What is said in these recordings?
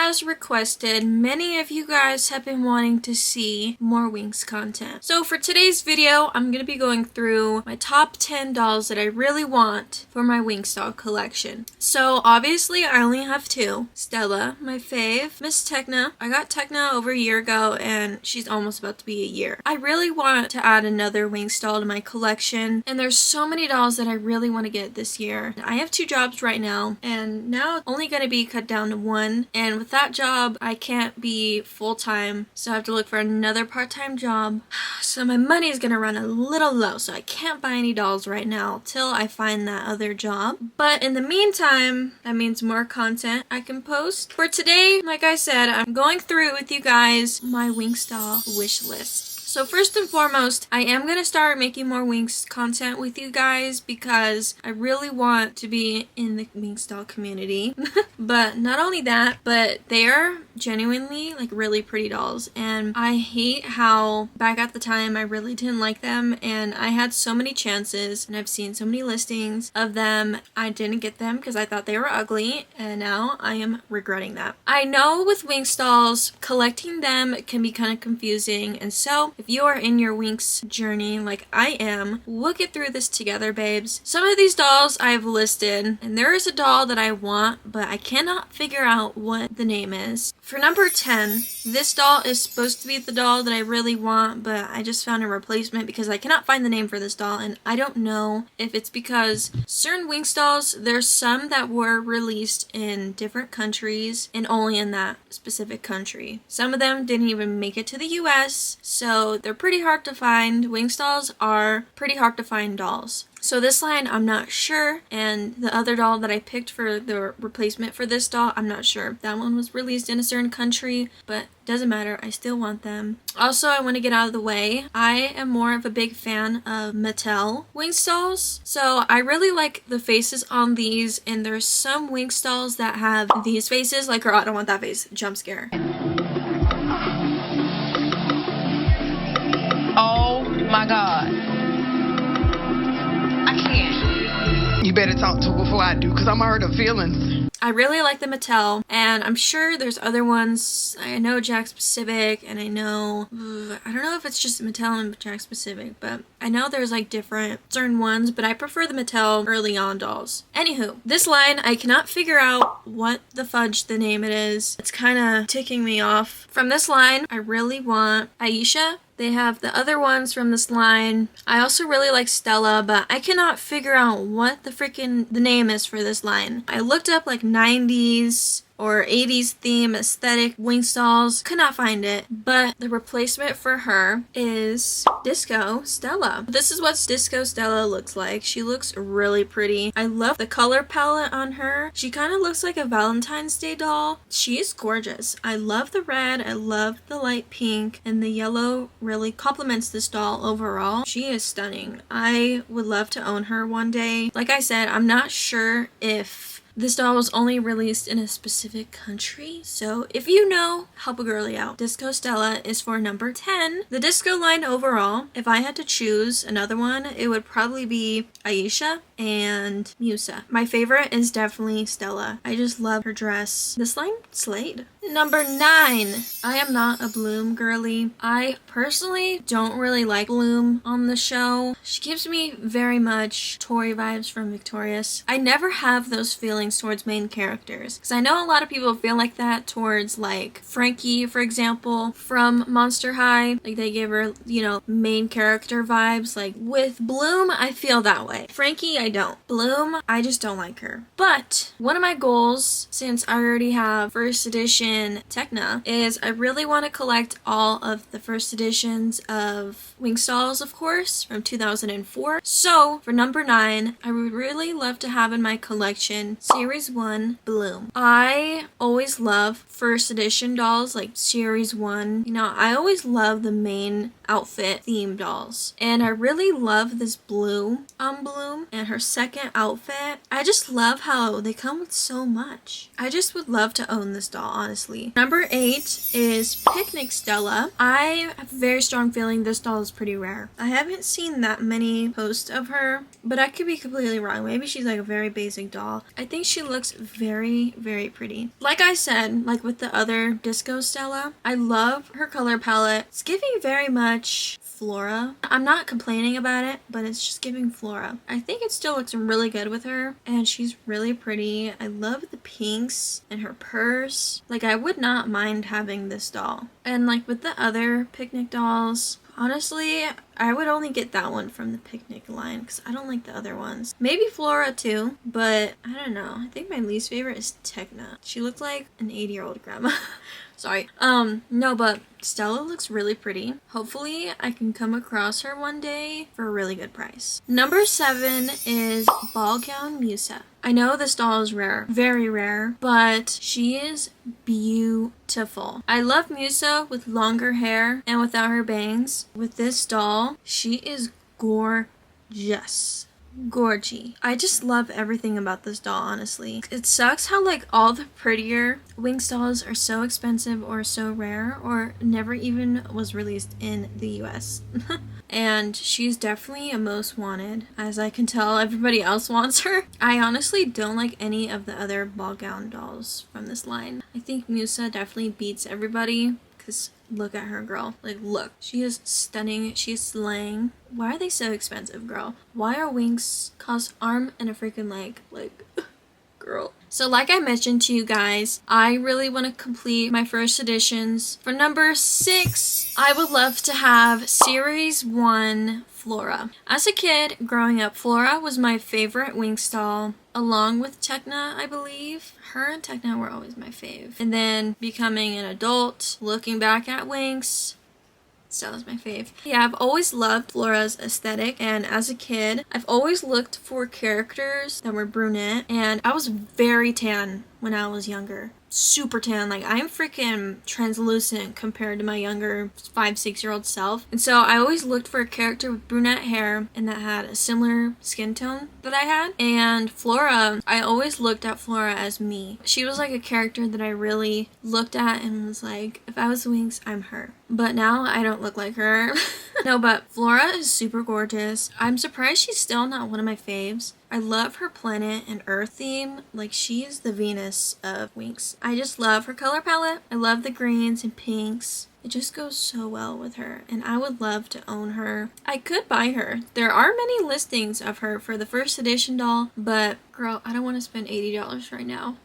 as requested, many of you guys have been wanting to see more Winx content. So for today's video, I'm going to be going through my top 10 dolls that I really want for my Winx doll collection. So obviously I only have two. Stella, my fave. Miss Techna. I got Techna over a year ago and she's almost about to be a year. I really want to add another Winx doll to my collection, and there's so many dolls that I really want to get this year. I have two jobs right now, and now it's only going to be cut down to one, and with that job I can't be full-time, so I have to look for another part-time job. So my money is going to run a little low, so I can't buy any dolls right now till I find that other job. But in the meantime, that means more content I can post. For today, like I said, I'm going through with you guys my Winx doll wish list. So first and foremost, I am going to start making more Winx content with you guys because I really want to be in the Winx doll community. But not only that, but they are genuinely like really pretty dolls, and I hate how back at the time I really didn't like them, and I had so many chances and I've seen so many listings of them. I didn't get them because I thought they were ugly, and now I am regretting that. I know with Winx dolls, collecting them can be kind of confusing, and so if you are in your Winx journey like I am, we'll get through this together, babes. Some of these dolls I have listed, and there is a doll that I want, but I cannot figure out what the name is. For number 10, this doll is supposed to be the doll that I really want, but I just found a replacement because I cannot find the name for this doll, and I don't know if it's because certain Winx dolls, there's some that were released in different countries and only in that specific country. Some of them didn't even make it to the US, so they're pretty hard to find. Winx dolls are pretty hard to find dolls. So this line, I'm not sure, and the other doll that I picked for the replacement for this doll, I'm not sure. That one was released in a certain country, but doesn't matter, I still want them. Also, I want to get out of the way, I am more of a big fan of Mattel Winx dolls, so I really like the faces on these, and there's some Winx dolls that have these faces, like, or I don't want that face, jump scare. Oh my god. You better talk to her before I do, because I'm hurt her feelings. I really like the Mattel, and I'm sure there's other ones. I know Jax Pacific, and I know, I don't know if it's just Mattel and Jax Pacific, but I know there's like different certain ones, but I prefer the Mattel early on dolls. Anywho, this line, I cannot figure out what the fudge the name it is. It's kind of ticking me off. From this line, I really want Aisha. They have the other ones from this line. I also really like Stella, but I cannot figure out what the name is for this line. I looked up like 90s or 80s theme aesthetic Winx dolls, could not find it, but the replacement for her is Disco Stella. This is what Disco Stella looks like. She looks really pretty. I love the color palette on her. She kind of looks like a Valentine's Day doll. She is gorgeous. I love the red, I love the light pink, and the yellow really complements this doll overall. She is stunning. I would love to own her one day. Like I said, I'm not sure if this doll was only released in a specific country, so if you know, help a girly out. Disco Stella is for number 10. The disco line overall, if I had to choose another one, it would probably be Aisha and Musa. My favorite is definitely Stella. I just love her dress. This line slayed. Number 9. I am not a Bloom girly. I personally don't really like Bloom on the show. She gives me very much Tori vibes from Victorious. I never have those feelings towards main characters, because I know a lot of people feel like that towards like Frankie, for example, from Monster High. Like they give her, you know, main character vibes. Like with Bloom, I feel that way. Frankie, I don't. Bloom, I just don't like her. But one of my goals, since I already have first edition Techna, is I really want to collect all of the first editions of Winx dolls, of course, from 2004. So for number 9, I would really love to have in my collection Series 1 Bloom. I always love first edition dolls, like Series 1. You know, I always love the main outfit theme dolls, and I really love this blue on Bloom and her second outfit. I just love how they come with so much. I just would love to own this doll, honestly. Number 8 is Picnic Stella. I have a very strong feeling this doll is pretty rare. I haven't seen that many posts of her, but I could be completely wrong. Maybe she's like a very basic doll. I think think she looks very, very pretty. Like I said, like with the other Disco Stella, I love her color palette. It's giving very much Flora. I'm not complaining about it, but it's just giving Flora. I think it still looks really good with her, and she's really pretty. I love the pinks and her purse. Like, I would not mind having this doll. And like with the other picnic dolls, honestly, I would only get that one from the picnic line because I don't like the other ones. Maybe Flora too, but I don't know. I think my least favorite is Techna. She looked like an 80-year-old grandma. Sorry. No, but Stella looks really pretty. Hopefully I can come across her one day for a really good price. Number 7 is Ball Gown Musa. I know this doll is rare, very rare, but she is beautiful. I love Musa with longer hair and without her bangs. With this doll, she is gorgeous. Gorgy. I just love everything about this doll, honestly. It sucks how like all the prettier Winx dolls are so expensive or so rare or never even was released in the US. And she's definitely a most wanted. As I can tell, everybody else wants her. I honestly don't like any of the other ball gown dolls from this line. I think Musa definitely beats everybody because look at her, girl. Like, look. She is stunning. She's slaying. Why are they so expensive, girl? Why are Winx cost arm and a freaking leg? Like, girl. So like I mentioned to you guys, I really want to complete my first editions. For number 6, I would love to have Series 1 Flora. As a kid, growing up, Flora was my favorite Winx doll, along with Techna, I believe. Her and Techna were always my fave. And then becoming an adult, looking back at Winx, Stella's my fave. Yeah, I've always loved Flora's aesthetic, and as a kid, I've always looked for characters that were brunette, and I was very tan when I was younger. Super tan. Like, I'm freaking translucent compared to my younger 5-6-year-old self. And so I always looked for a character with brunette hair and that had a similar skin tone that I had. And Flora, I always looked at Flora as me. She was like a character that I really looked at and was like, if I was Winx, I'm her. But now I don't look like her. No, but Flora is super gorgeous. I'm surprised she's still not one of my faves. I love her planet and earth theme. Like, she is the Venus of Winx. I just love her color palette. I love the greens and pinks. It just goes so well with her, and I would love to own her. I could buy her. There are many listings of her for the first edition doll, but girl, I don't want to spend $80 right now.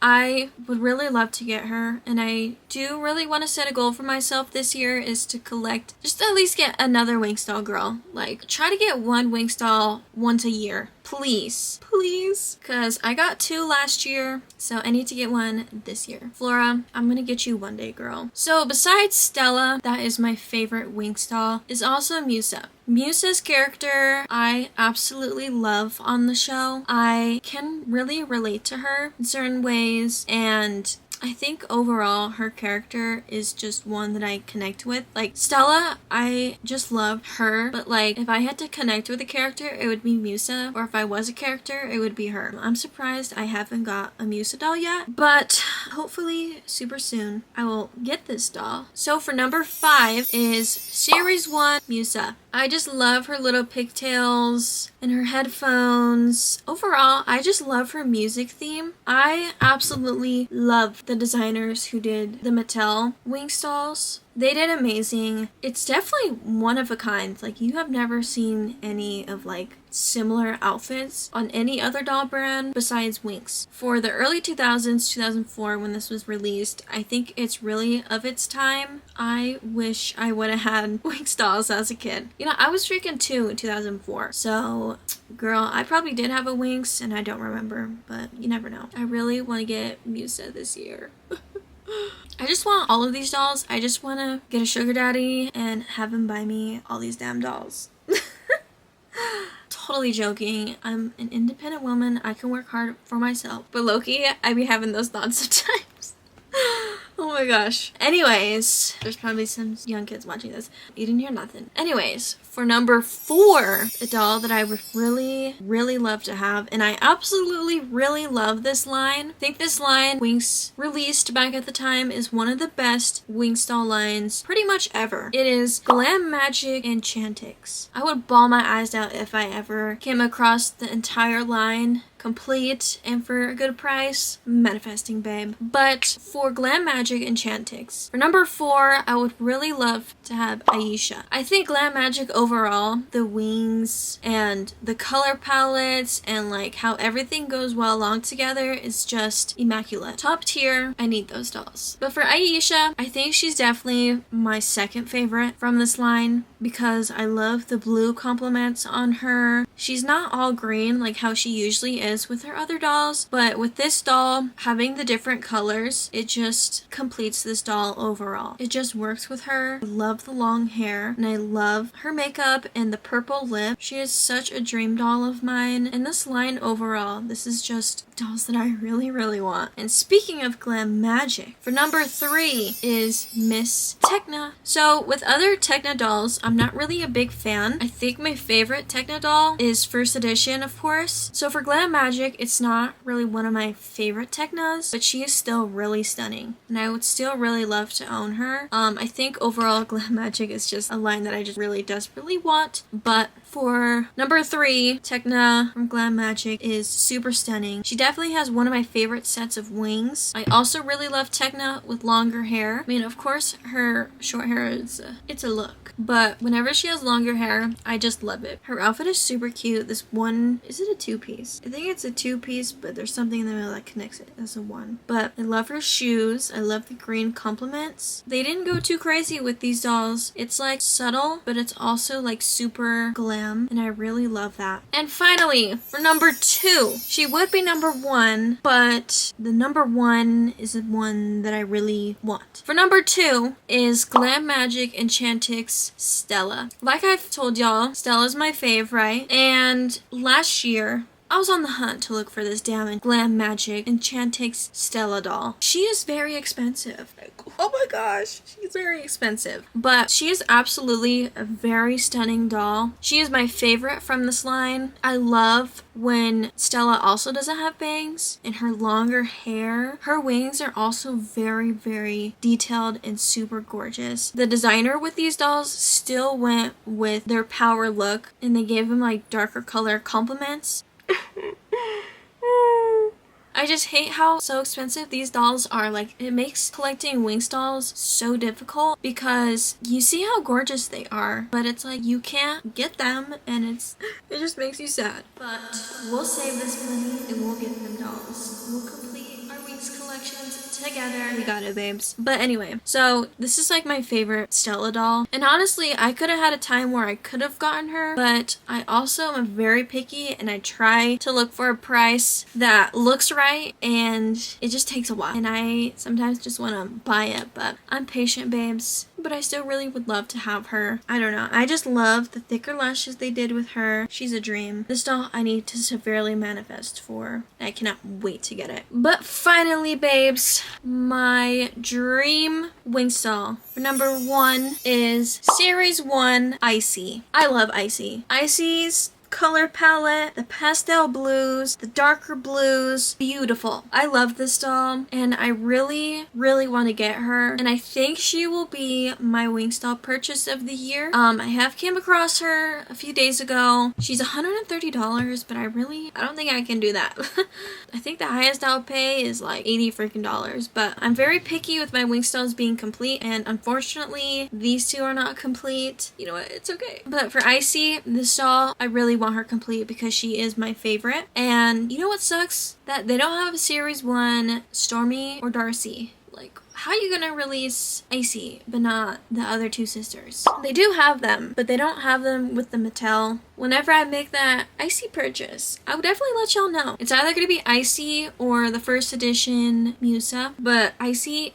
I would really love to get her, and I do really want to set a goal for myself this year is to collect, just at least get another Winx doll, girl. Like, try to get one Winx doll once a year. Please. Please. Because I got 2 last year, so I need to get one this year. Flora, I'm gonna get you one day, girl. So besides Stella, that is my favorite Winx doll, is also Musa. Musa's character I absolutely love on the show. I can really relate to her in certain ways, and I think overall her character is just one that I connect with. Like, Stella, I just love her, but like, if I had to connect with a character, it would be Musa, or if I was a character, it would be her. I'm surprised I haven't got a Musa doll yet, but hopefully super soon I will get this doll. So for number 5 is Series 1 Musa. I just love her little pigtails and her headphones. Overall, I just love her music theme. I absolutely love the designers who did the Mattel Winx dolls. They did amazing. It's definitely one of a kind. Like, you have never seen any of like similar outfits on any other doll brand besides Winx. For the early 2000s, 2004, when this was released, I think it's really of its time. I wish I would have had Winx dolls as a kid. You know, I was freaking 2 in 2004. So, girl, I probably did have a Winx and I don't remember, but you never know. I really want to get Musa this year. I just want all of these dolls. I just want to get a sugar daddy and have him buy me all these damn dolls. Totally joking. I'm an independent woman. I can work hard for myself. But low-key, I be having those thoughts sometimes. Oh my gosh. Anyways, there's probably some young kids watching this. You didn't hear nothing. Anyways, For number 4, a doll that I would really, really love to have, and I absolutely really love this line. I think this line Winx released back at the time is one of the best Winx doll lines pretty much ever. It is Glam Magic Enchantix. I would bawl my eyes out if I ever came across the entire line complete and for a good price. Manifesting, babe. But for Glam Magic Enchantix, for number 4, I would really love to have Aisha. I think Glam Magic overall, the wings and the color palettes and like how everything goes well along together is just immaculate. Top tier, I need those dolls. But for Aisha, I think she's definitely my second favorite from this line because I love the blue compliments on her. She's not all green like how she usually is with her other dolls, but with this doll having the different colors, it just completes this doll overall. It just works with her. I love the long hair and I love her makeup and the purple lip. She is such a dream doll of mine, and this line overall, this is just dolls that I really, really want. And speaking of Glam Magic, for number 3 is Miss Techna. So with other Techna dolls, I'm not really a big fan. I think my favorite Techna doll is first edition, of course. So for Glam Magic, it's not really one of my favorite Technas, but she is still really stunning, and I would still really love to own her. I think overall Glam Magic is just a line that I just really desperately want, but for number 3, Techna from Glam Magic is super stunning. She definitely has one of my favorite sets of wings. I also really love Techna with longer hair. I mean, of course, her short hair is it's a look, but whenever she has longer hair, I just love it. Her outfit is super cute. This one, is it a 2-piece? I think it's a 2-piece, but there's something in the middle that connects it as a 1. But I love her shoes. I love the green compliments. They didn't go too crazy with these dolls. It's like subtle, but it's also like super glam, and I really love that. And finally, for number 2, she would be number 1, but the number 1 is the one that I really want. For number 2 is Glam Magic Enchantix Stella. Like I've told y'all, Stella's my fave, right? And last year, I was on the hunt to look for this damn Glam Magic Enchantix Stella doll. She is very expensive. Oh my gosh, she's very expensive. But she is absolutely a very stunning doll. She is my favorite from this line. I love when Stella also doesn't have bangs and her longer hair. Her wings are also very, very detailed and super gorgeous. The designer with these dolls still went with their power look, and they gave them like darker color complements. I just hate how so expensive these dolls are. Like, it makes collecting Winx dolls so difficult because you see how gorgeous they are, but it's like you can't get them, and it just makes you sad. But we'll save this money and we'll get them dolls. We'll complete our Winx collections together. We got it, babes. But anyway, so this is like my favorite Stella doll, and honestly I could have had a time where I could have gotten her, but I also am very picky and I try to look for a price that looks right, and it just takes a while, and I sometimes just want to buy it, but I'm patient, babes. But I still really would love to have her. I don't know, I just love the thicker lashes they did with her. She's a dream. This doll I need to severely manifest for. I cannot wait to get it. But finally, babes, my dream Winx doll for number 1 is Series 1 Icy. I love Icy. Icy's color palette, the pastel blues, the darker blues, beautiful. I love this doll, and I really, really want to get her, and I think she will be my Winx doll purchase of the year. I have came across her a few days ago. She's $130, but I don't think I can do that. I think the highest I'll pay is like $80 freaking dollars, but I'm very picky with my Winx dolls being complete, and unfortunately these two are not complete. You know what, it's okay. But for Icy, this doll, I really want her complete because she is my favorite. And you know what sucks? That they don't have a Series 1 Stormy or Darcy. Like, how are you gonna release Icy but not the other two sisters? They do have them, but they don't have them with the Mattel. Whenever I make that Icy purchase, I would definitely let y'all know. It's either gonna be Icy or the first edition Musa, but Icy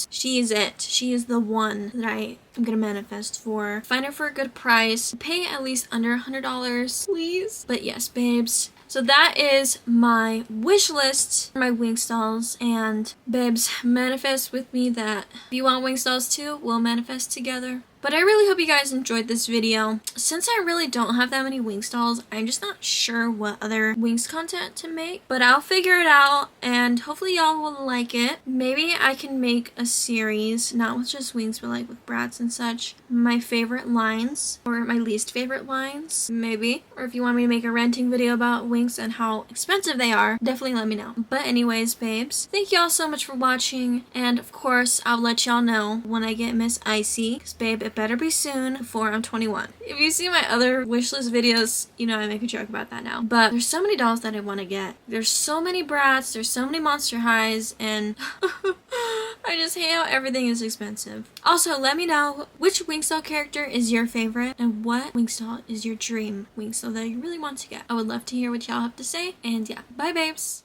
she is it. She is the one that I am gonna manifest for. Find her for a good price. Pay at least under $100, please. But yes, babes. So that is my wish list for my Winx dolls, and babes, manifest with me that if you want Winx dolls too, we'll manifest together. But I really hope you guys enjoyed this video. Since I really don't have that many Winx dolls, I'm just not sure what other Winx content to make, but I'll figure it out and hopefully y'all will like it. Maybe I can make a series, not with just Winx, but like with Bratz and such. My favorite lines or my least favorite lines, maybe. Or if you want me to make a ranting video about Winx and how expensive they are, definitely let me know. But anyways, babes, thank y'all so much for watching, and of course, I'll let y'all know when I get Miss Icy, because babe, it better be soon before I'm 21. If you see my other wishlist videos, you know I make a joke about that now. But there's so many dolls that I want to get. There's so many Bratz, there's so many Monster Highs, and I just hate how everything is expensive. Also, let me know which Winx doll character is your favorite and what Winx doll is your dream Winx doll that you really want to get. I would love to hear what y'all have to say, and yeah, bye babes!